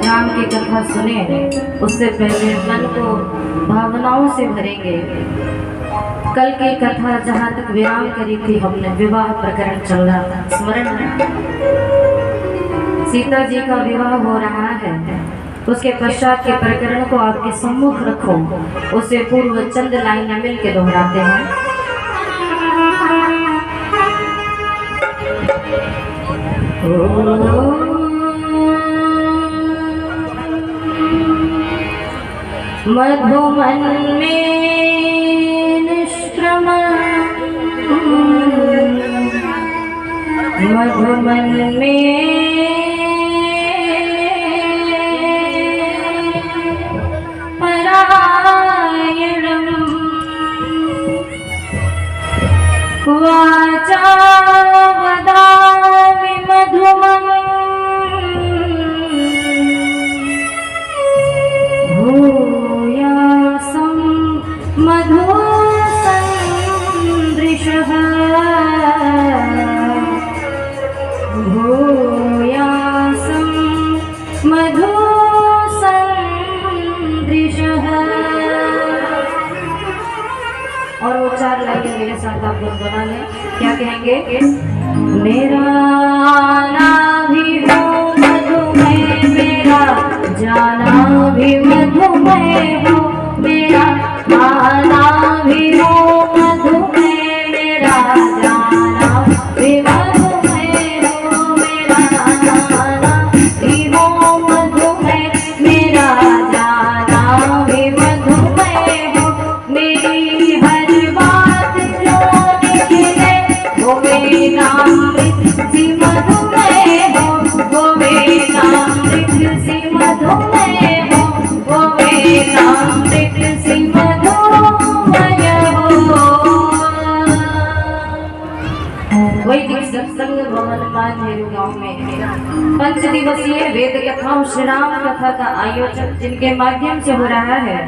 राम की कथा सुने उससे पहले मन को भावनाओं से भरेंगे। कल की कथा जहाँ तक विराम करी थी हमने, विवाह प्रकरण चल रहा था, स्मरण है? सीता जी का विवाह हो रहा है, उसके पश्चात के प्रकरण को आपके सम्मुख रखो, उससे पूर्व चंद लाइनें मिल के दोहराते हैं। मधुमन में निष्क्रमण, मधुमन में परायणम, वाचा वदामि मधुमं, भूयासं मधुसंदृशः, भूयासं मधुसंदृशः। और वो 4 लाइनें मेरे साथ आप लोग बना लें। क्या कहेंगे? मेरा आना भी हो मधुमय, मेरा जाना भी मधुमय हो, मेरा आना भी हो मधुमय, मेरा जाना भी मधुमय हो, मेरा जाना भी हो मधुमय, मेरा जाना भी मधुमय हो। मेरी हर बात जो निकले वो मेरा अमृत सी मधुमय हो, वो मेरा अमृत सी मधुमय हो, वो मेरा अमृत सी मधुमय हो। वैदिक सत्संग भवन माझेरू गांव में 5 दिवसीय वेद कथा श्री राम कथा का आयोजन जिनके माध्यम से हो रहा है,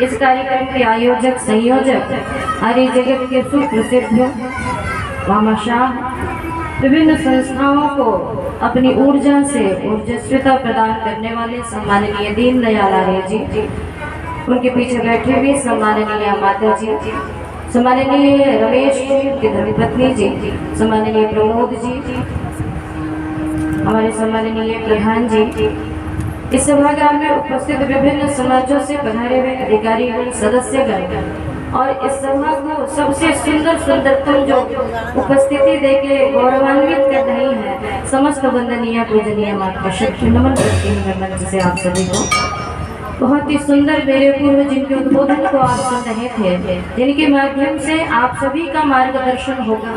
इस कार्यक्रम के आयोजक संयोजक हरि जगत के सुप्रसिद्ध मामा शाह विभिन्न संस्थाओं को अपनी ऊर्जा से ऊर्जस्विता प्रदान करने वाले सम्माननीय दीनदयाल आर्य जी, उनके पीछे बैठे हुए सम्माननीय माता जी, सम्माननीय रमेश जी की धर्मपत्नी जी, सम्माननीय प्रमोद जी, हमारे सम्माननीय प्रधान जी, इस सभागार में उपस्थित विभिन्न समाजों से पधारे हुए अधिकारीगण, सदस्यगण और इस सभा को सबसे सुंदर सुंदरतम जो उपस्थिति देके गौरवान्वित कर रही है, समस्त वंदनीय पूजनीय माता शक्ति नमन करती हूँ मैं मंच से आप सभी को। बहुत ही सुंदर मेरे पूर्व जिनके उद्बोधन को आप सुन रहे थे, जिनके माध्यम से आप सभी का मार्गदर्शन होगा,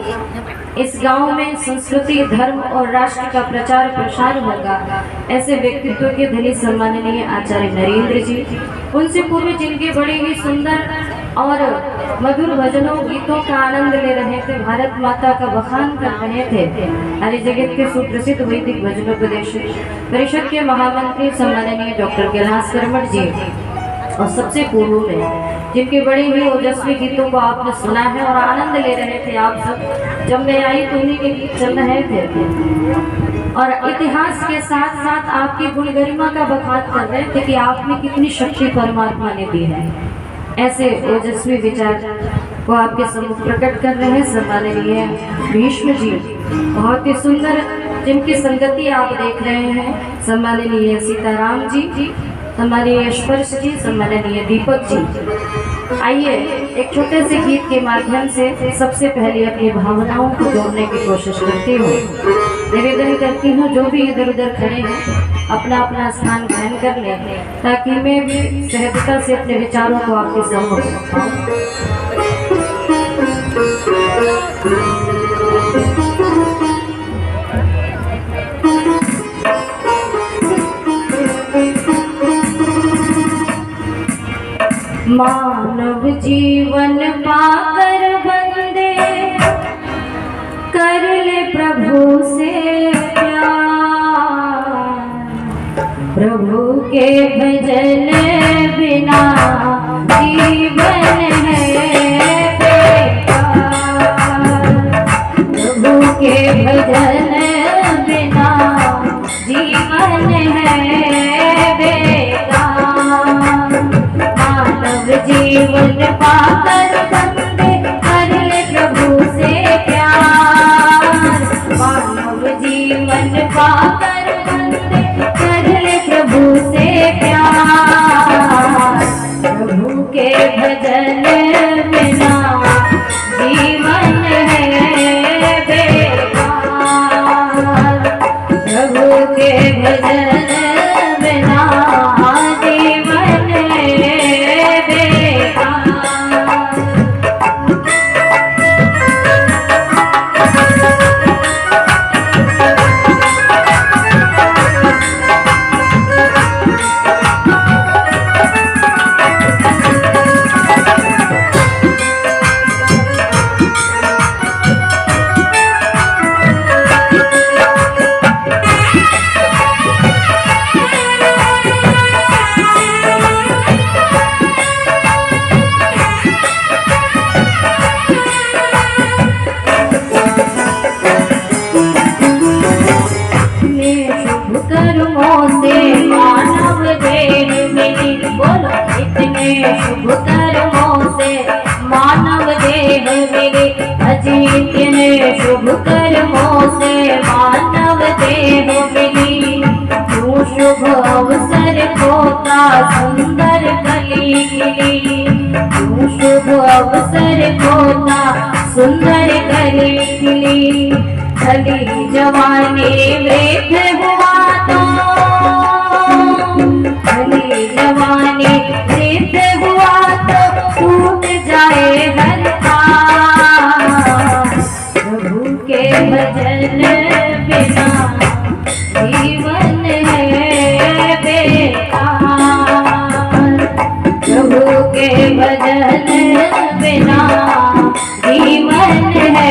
इस गांव में संस्कृति, धर्म और राष्ट्र का प्रचार प्रसार होगा, ऐसे व्यक्तित्व के धनी सम्माननीय आचार्य नरेंद्र जी, उनसे पूर्व जिनके बड़े ही सुंदर और मधुर भजनों गीतों का आनंद ले रहे थे, भारत माता का बखान कर रहे थे, हरि जगत के सुप्रसिद्ध वैदिक भजनोपदेशक परिषद के महामंत्री सम्माननीय डॉक्टर कैलाश कर्मठ जी, और सबसे पूर्व में जिनके बड़े ही ओजस्वी गीतों को आपने सुना है और आनंद ले रहे थे आप सब। जब मैं आई तो उन्हीं के गीत चल रहे थे और इतिहास के साथ साथ आपकी गुण गरिमा का बखान कर रहे थे कि आपने कितनी शक्ति परमात्मा ने दी है। ऐसे ओजस्वी विचार को आपके सम्मुख प्रकट कर रहे हैं सम्माननीय भीष्म जी, बहुत ही सुंदर जिनकी संगति आप देख रहे हैं, सम्माननीय सीताराम जी, सम्माननीय स्पर्श जी, सम्माननीय दीपक जी। आइए एक छोटे से गीत के माध्यम से सबसे पहले अपनी भावनाओं को जोड़ने की कोशिश करती हूँ। निवेदन करती हूँ जो भी इधर उधर खड़े हैं अपना अपना स्थान ग्रहण कर लें, ताकि मैं भी सहजता से अपने विचारों को आपके सम्मुख रखूं। मानव जीवन पाकर बंदे कर ले प्रभु से प्यार, प्रभु के भजन बिना जीवन है बेकार, प्रभु के भजन बिना के भजन बिना जीवन बेकार। शुभ कर्मों से मानव देह मिली, अजीत ने शुभ कर्मों से मानव देह मिली। तू शुभ अवसर खोता सुंदर कली खिली, तू शुभ अवसर खोता सुंदर कली खिली। खली जवानी वृद्ध हुआ तो, खली जवानी वृद्ध हुआ तो टूट जाए हर तार। प्रभु के भजन बिना जीवन है बेकार। प्रभु के भजन बिना जीवन है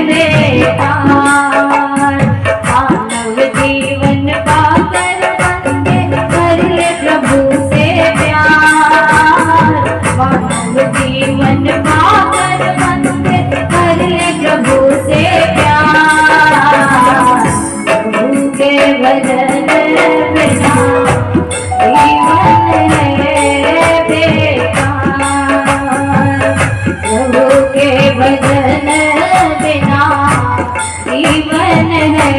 बेकार। मानव जीवन पाकर बंदे कर ले प्रभु से प्यार। मानव जीवन पाकर बंदे कर ले प्रभु से प्यार। प्रभु के भजन बिना जीवन है बेकार। प्रभु के भजन बिना जीवन है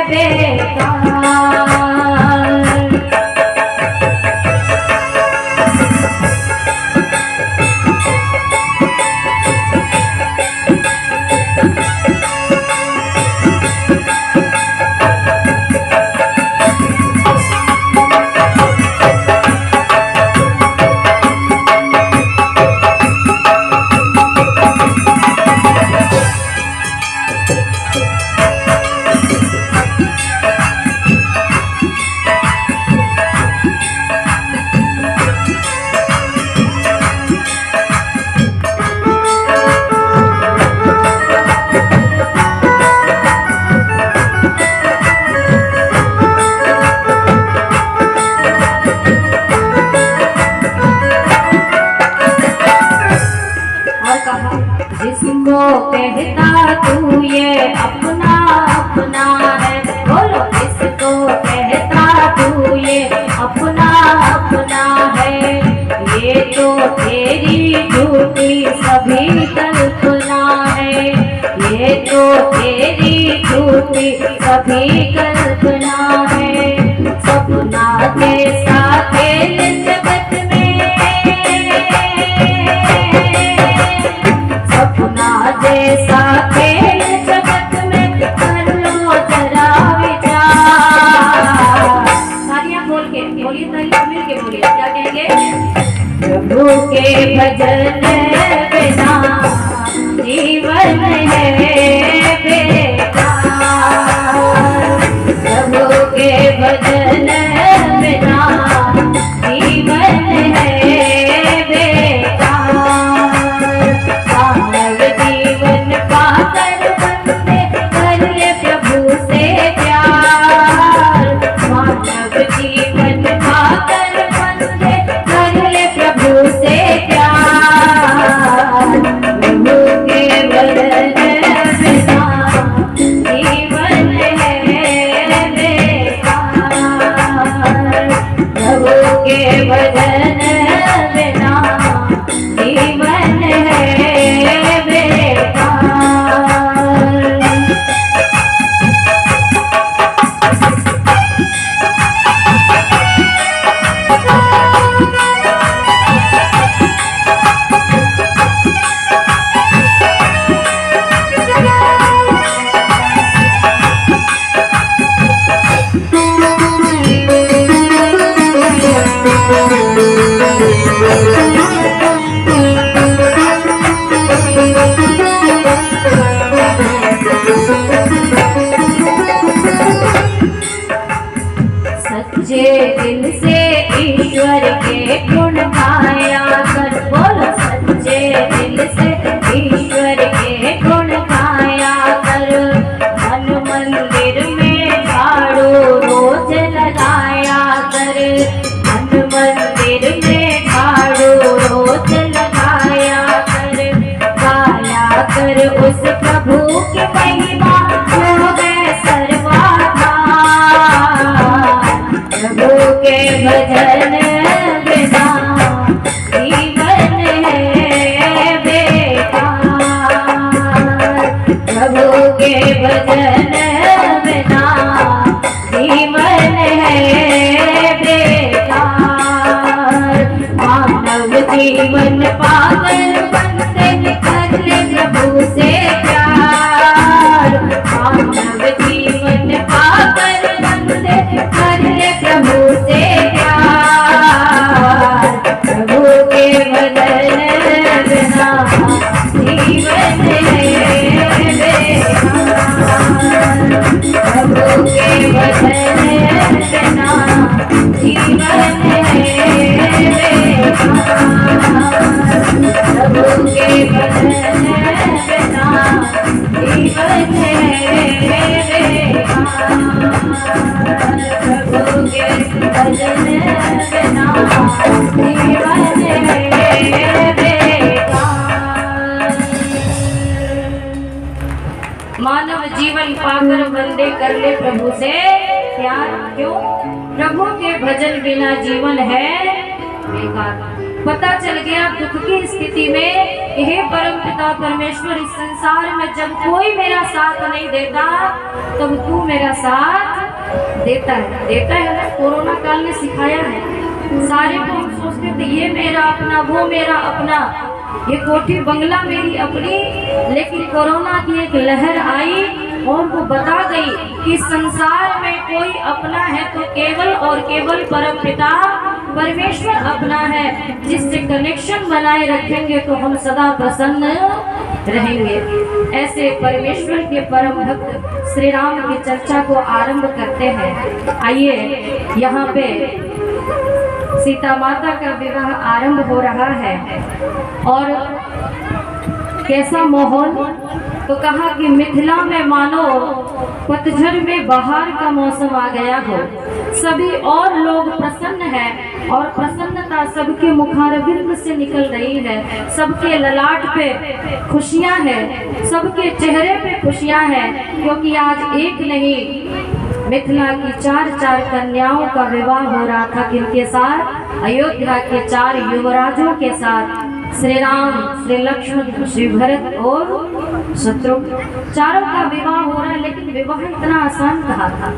बेकार। जिसको कहता तू ये अपना अपना है, बोलो जिसको कहता तू ये अपना अपना है। ये तो तेरी झूठी सभी कल्पना है, ये तो तेरी झूठी सभी कल्पना है। सपना जैसा खेल जगत में, सपना जैसा खेल जगत में कर लो जरा विचार। तालियां बोल के बोलिए, तालियां मिल के बोलिए, क्या कहेंगे? प्रभु के भजन बिना जीवन है बेकार। प्रभु के भजन बिना जीवन है बेकार। मानव जीवन पाकर बंदे कर ले प्रभु से प्यार। मानव जीवन पाकर बंदे कर ले प्रभु से प्यार। सच्चे दिल से ईश्वर के गुण गाया कर। बोलो सच्चे दिल से ईश्वर के गुण गाया कर। मन मंदिर में झाड़ू रोज लगाया कर। मन मंदिर में झाड़ू रोज लगाया कर। गाया कर उस प्रभु की महिमा हो गए सर्वाधार। प्रभु के भजन बिना जीवन है बेकार। प्रभु के भजन बिना जीवन है बेकार। मानव जीवन पागल बनते कर ले प्रभु से प्यार। मानव जीवन पागल बनते कर ले प्रभु से प्यार। प्रभु के भजन बिना जीवन है बेकार। प्रभु के भजन बिना जीवन है बेकार। प्रभु के भजन बिना जीवन है बेकार। प्रभु के भजन बिना जीवन है बेकार। मानव जीवन पाकर बंदे कर ले प्रभु से प्यार। क्यों? प्रभु के भजन बिना जीवन है बेकार। पता चल गया दुख की स्थिति में, हे परम पिता परमेश्वर, इस संसार में जब कोई मेरा साथ नहीं देता तब तू मेरा साथ देता है ना। कोरोना काल ने सिखाया है। सारे को हम सोचते थे ये मेरा अपना, वो मेरा अपना, ये कोठी बंगला मेरी अपनी, लेकिन कोरोना की एक लहर आई और वो बता गई कि संसार में कोई अपना है तो केवल और केवल परम पिता परमेश्वर अपना है, जिससे कनेक्शन बनाए रखेंगे तो हम सदा प्रसन्न रहेंगे। ऐसे परमेश्वर के परम भक्त श्री राम की चर्चा को आरंभ करते हैं। आइए, यहाँ पे सीता माता का विवाह आरंभ हो रहा है और कैसा माहौल, तो कहा कि मिथिला में मानो पतझड़ में बाहर का मौसम आ गया हो। सभी और लोग प्रसन्न हैं और प्रसन्नता सबके मुखारबिंद से निकल रही है। सबके ललाट पे खुशियां हैं, सबके चेहरे पे खुशियां हैं, क्योंकि आज एक नहीं मिथिला की चार कन्याओं का विवाह हो रहा था। किनके साथ? अयोध्या के 4 युवराजों के साथ, श्री राम, श्री लक्ष्मण, श्री भरत और शत्रुघ्न, चारों का विवाह हो रहा है। लेकिन विवाह इतना आसान कहा था?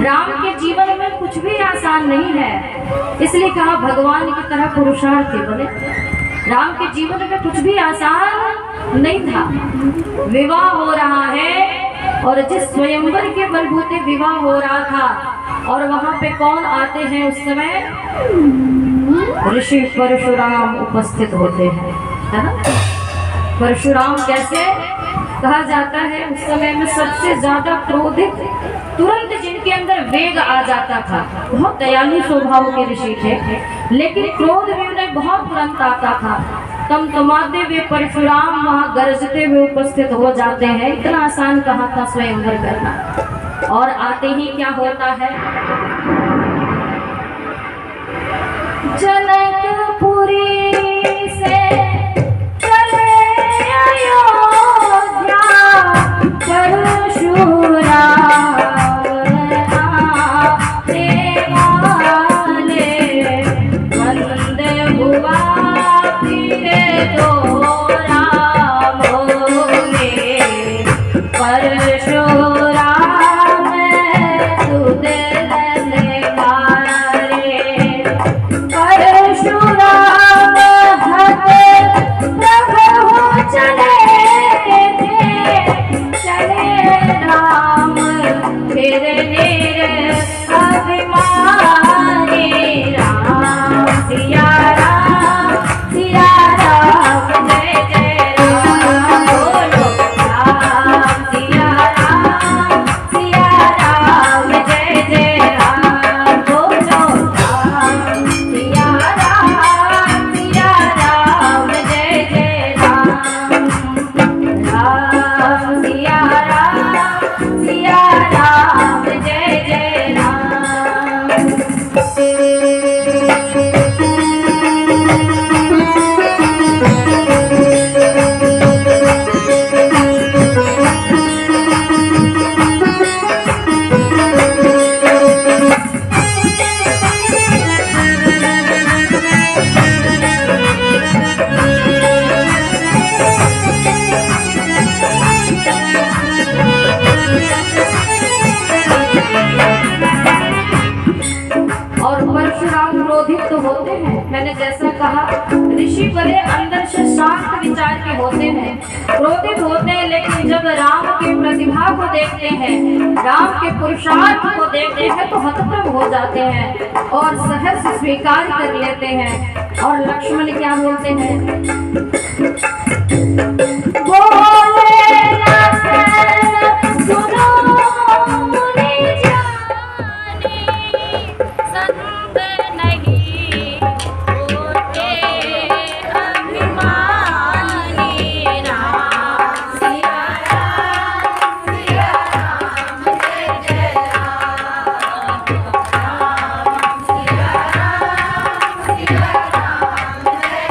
राम के जीवन में कुछ भी आसान नहीं है, इसलिए कहा भगवान की तरह पुरुषार्थी बने। राम के जीवन में कुछ भी आसान नहीं था। विवाह हो रहा है और जिस स्वयंवर के बलबूते विवाह हो रहा था, और वहां पे कौन आते हैं उस समय? ऋषि परशुराम उपस्थित होते हैं, है ना। परशुराम कैसे कहा जाता है, उस समय में सबसे ज्यादा क्रोधित, तुरंत जिनके अंदर वेग आ जाता था। बहुत दयालु स्वभाव के ऋषि थे, लेकिन क्रोध भी उन्हें बहुत तुरंत आता था। तमतमाते हुए परशुराम वहां गरजते हुए उपस्थित हो जाते हैं। इतना आसान कहा था स्वयंवर करना। और आते ही क्या होता है? जनकपुरी से चले अयोध्या परशुराम देवाले। वंद हुआ फिर दो रामों में, परशुराम तुझे ललकारे। परशुराम और परशुराम क्रोधित तो होते हैं, मैंने जैसा कहा ऋषि बड़े अंदर से शांत विचार के होते हैं, क्रोधित होते हैं, लेकिन जब राम की प्रतिभा को देखते हैं, राम के पुरुषार्थ को देखते हैं तो हतप्रभ हो जाते हैं और सहर्ष स्वीकार कर लेते हैं। और लक्ष्मण क्या बोलते हैं, बोले लखन सुनो मुनि जाने, संग नहीं होते अभिमानी। राम सिया राम जय जय राम, राम सिया राम जय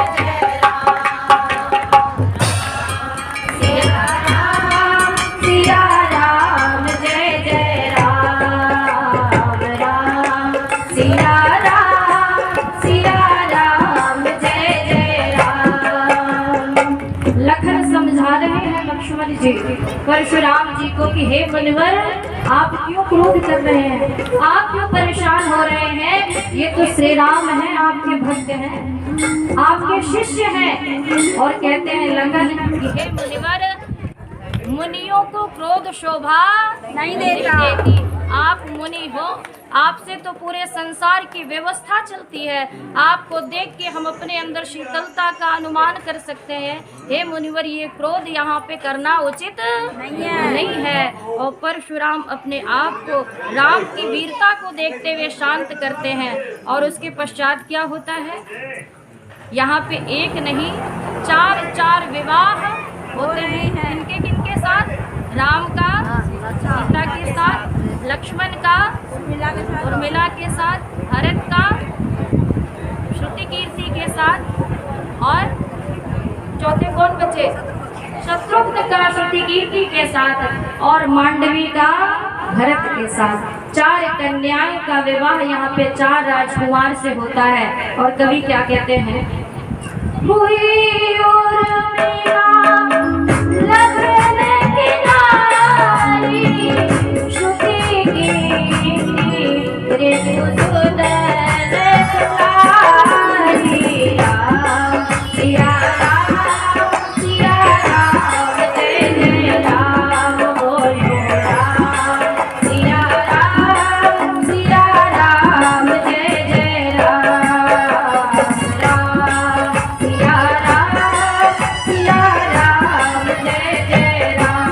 जय राम, सिया राम जय जय राम, राम सिया राम जय जय राम। लखन समझा रहे हैं लक्ष्मण जी परशुराम जी को कि हे मुनिवर, आप क्यों क्रोध कर रहे हैं, आप क्यों परेशान हो रहे हैं, ये तो श्री राम है, आपके भक्त हैं, आपके शिष्य हैं। और कहते हैं लखन कि हे मुनिवर, मुनियों को क्रोध शोभा नहीं देती। आप मुनि हो, आपसे तो पूरे संसार की व्यवस्था चलती है, आपको देख के हम अपने अंदर शीतलता का अनुमान कर सकते हैं। हे मुनिवर, ये क्रोध यहाँ पे करना उचित नहीं है। और परशुराम अपने आप को राम की वीरता को देखते हुए शांत करते हैं। और उसके पश्चात क्या होता है, यहाँ पे एक नहीं 4 विवाह होते हैं। इनके किनके साथ, राम का सीता के साथ, लक्ष्मण का उर्मिला के साथ, भरत का श्रुतिकीर्ति के साथ, और चौथे कौन बचे, शत्रुघ्न का श्रुतिकीर्ति के साथ, और मांडवी का भरत के साथ। 4 कन्याओं का विवाह यहाँ पे 4 राजकुमार से होता है। और कवि क्या कहते हैं, हुई उर्मिला लगन की नारी, श्रुति की ऋतुसुदन कुमारी। राम सिया राम जय जय राम, बोलो राम सिया राम जय जय राम, राम सिया राम जय जय राम।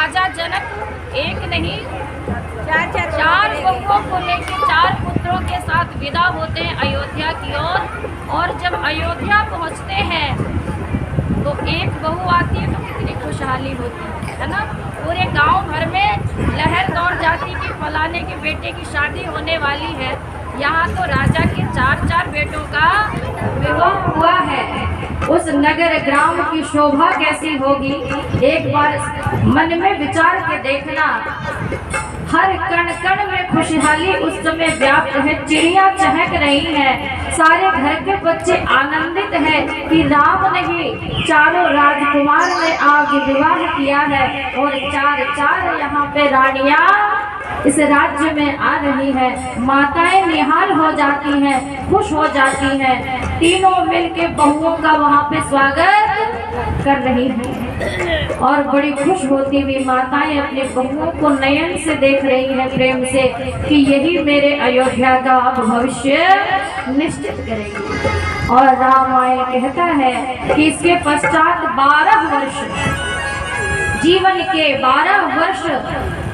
राजा जनक एक नहीं चार बहुओं को लेकर, चार पुत्रों के साथ विदा होते हैं अयोध्या की ओर। और जब अयोध्या पहुंचते हैं तो एक बहू आती है तो कितनी खुशहाली होती है ना। पूरे गांव भर में लहर दौड़ जाती कि फलाने के बेटे की शादी होने वाली है। यहाँ तो राजा के चार बेटों का विवाह हुआ है। उस नगर ग्राम की शोभा कैसी होगी, एक बार मन में विचार के देखना। हर कण कण में खुशहाली उस समय व्याप्त है, चिड़िया चहक रही है, सारे घर के बच्चे आनंदित हैं कि राम नहीं चारों राजकुमार ने आज विवाह किया है और चार यहाँ पे रानियां इस राज्य में आ रही है। माताएं निहाल हो जाती हैं, खुश हो जाती हैं, तीनों मिलके बहुओं का वहाँ पे स्वागत कर रही हैं और बड़ी खुश होती हुई माताएं अपने बहुओं को नयन से देख रही हैं प्रेम से कि यही मेरे अयोध्या का भविष्य निश्चित करेगी। और रामायण कहता है कि इसके पश्चात 12 वर्ष, जीवन के 12 वर्ष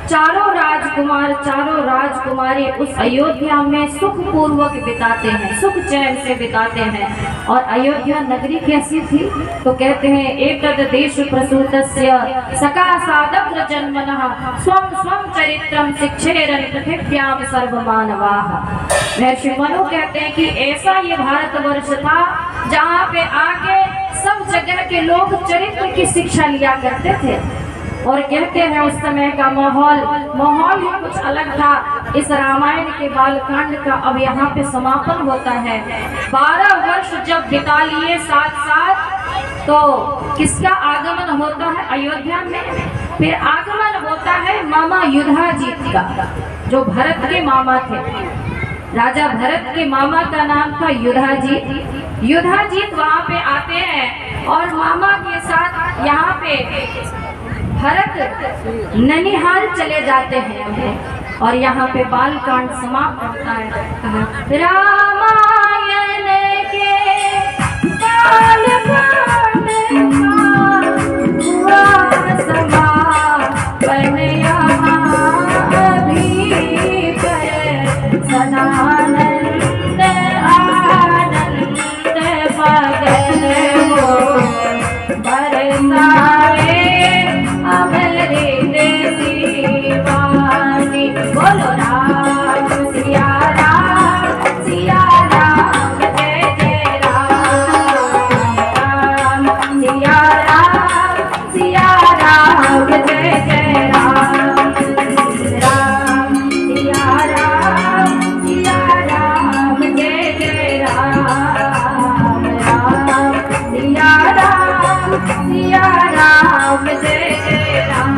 चारों राजकुमार चारों राजकुमारी उस अयोध्या में सुख पूर्वक बिताते हैं, सुख चैन से बिताते हैं। और अयोध्या नगरी कैसी थी तो कहते हैं एतद् देश प्रसूतस्य सका सादग्र जन्मनः स्वं स्वं चरित्रम शिक्षेरन् पृथिव्याम सर्वमानवाः। महर्षि मनु कहते हैं कि ऐसा ये भारतवर्ष था जहाँ पे आके सब जगह के लोग चरित्र की शिक्षा लिया करते थे। और कहते हैं उस समय का माहौल ही कुछ अलग था। इस रामायण के बालकांड का अब यहाँ पे समापन होता है। 12 वर्ष जब बिता लिए साथ तो किसका आगमन होता है अयोध्या में? फिर आगमन होता है मामा युधाजीत का, जो भरत के मामा थे। राजा भरत के मामा का नाम था युधाजीत। युधाजीत वहाँ पे आते हैं और मामा के साथ यहाँ पे भरत ननिहाल चले जाते हैं और यहाँ पे बालकांड समाप्त होता है। रामायण के बालकांड हुआ समापन यहाँ भी पर सदानंद आनंद मगन हो बरसाए अमरे देसी वाणी। बोलो राम सिया राम जय जय राम, राम सिया राम जय जय राम, राम सिया राम जय जय राम, राम सिया राम जय जय राम।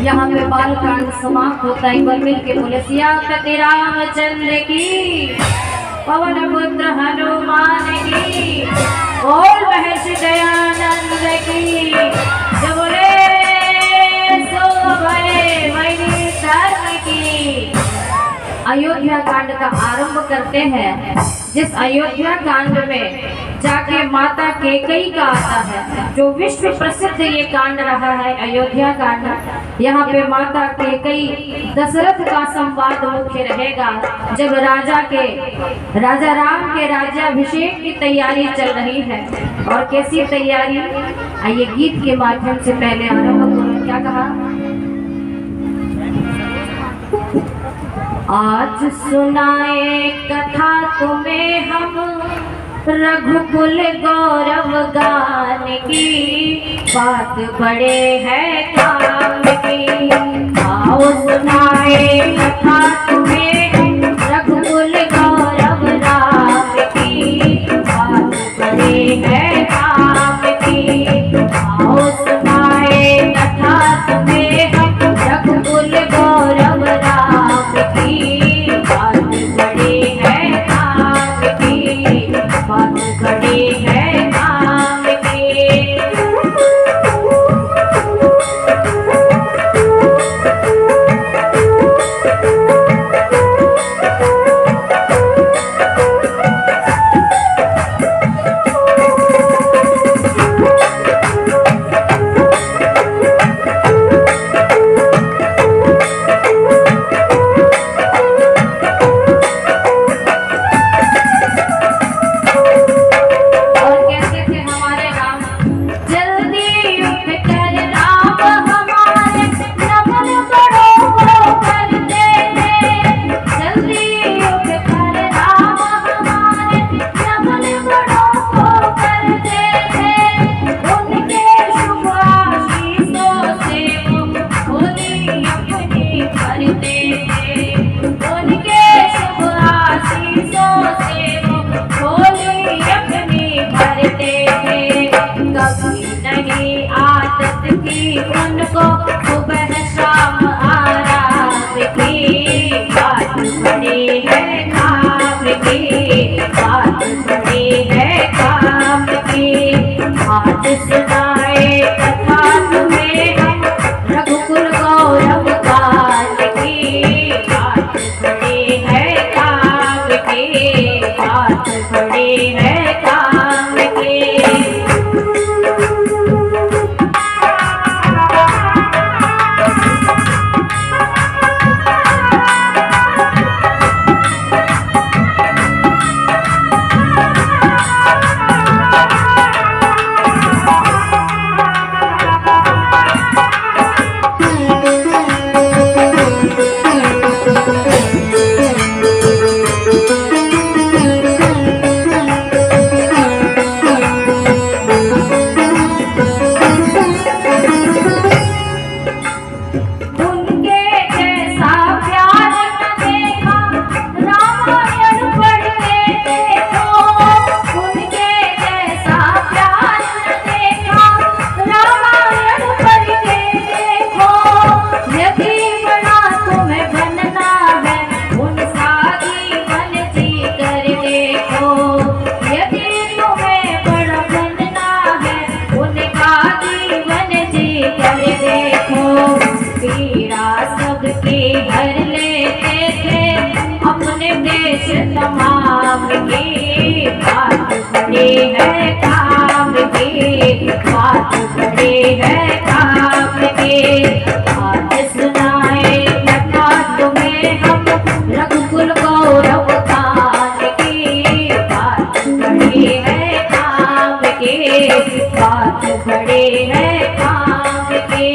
यहाँ पे बालकांड समाप्त होता है। पर मिल के बोले सियापति रामचंद्र की, पवन पुत्र हनुमान की, और महर्षि दयानंद की। जो बोले सो भले वही धर्म की। अयोध्या कांड का आरंभ करते हैं, जिस अयोध्या कांड में जाके माता कैकेयी का आता है, जो विश्व प्रसिद्ध ये कांड रहा है अयोध्या कांड। यहाँ पे माता कैकेयी दशरथ का संवाद मुख्य रहेगा। जब राजा राम के राज्याभिषेक की तैयारी चल रही है। और कैसी तैयारी, आइए गीत के माध्यम से पहले आरंभ करो। क्या कहा? आज सुनाए कथा तुम्हें हम रघुकुल गौरव गान की, बात बड़े है काम की। आओ सुनाए कथा तुम्हें रघुकुल गौरव राम की, बात बड़े है काम की। आओ सुनाए कथा तुम्हें हम है काम की, बात बड़ी है काम की। आज सुनाए कथा तुम्हें हम रघुकुल गौरव गान की, बात बड़ी है काम की, बात बड़ी है काम की।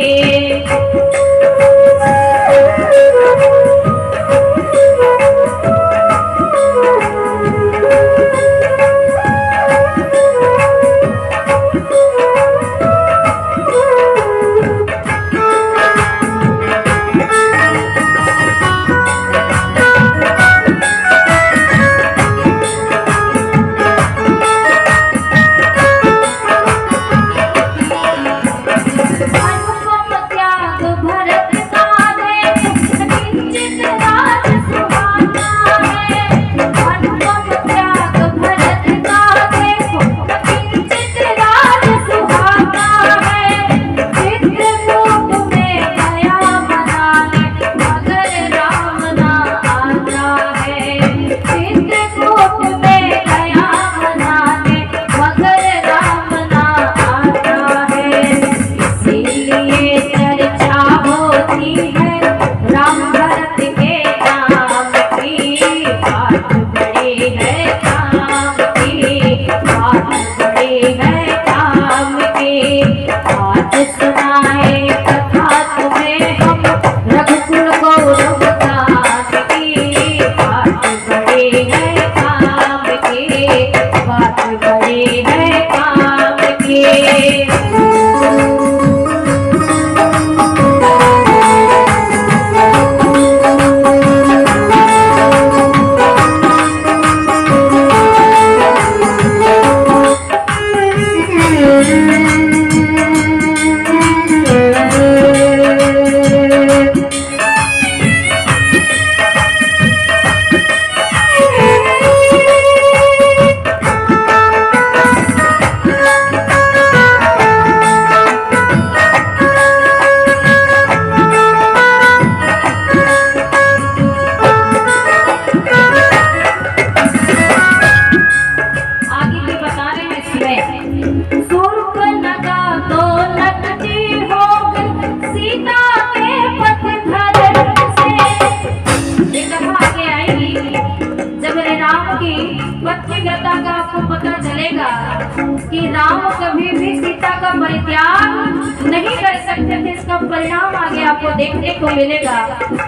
कि राम कभी भी सीता का परित्याग नहीं कर सकते थे। इसका परिणाम आगे आपको देखने को मिलेगा।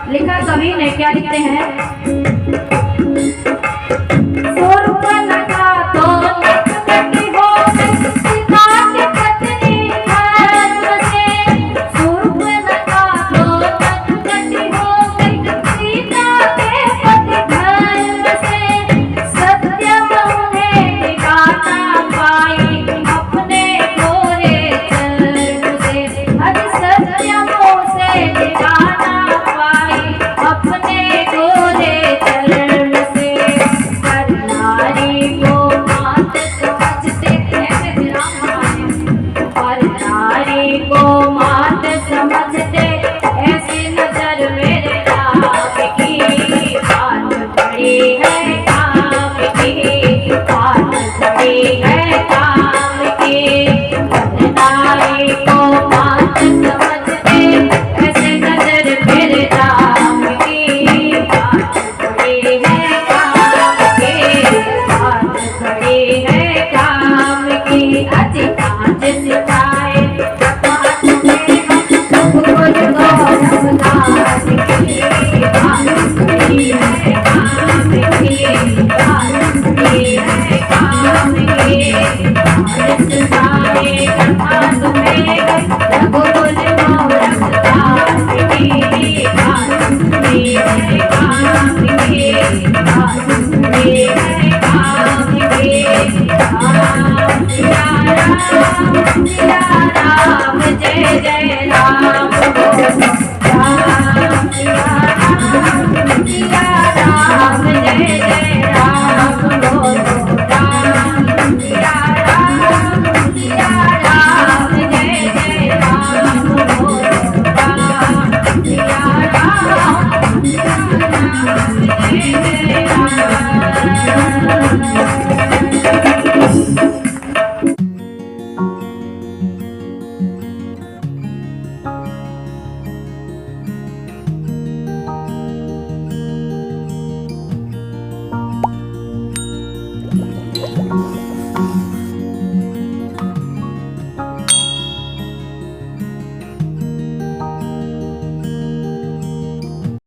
लिखा कवि ने, क्या लिखते हैं?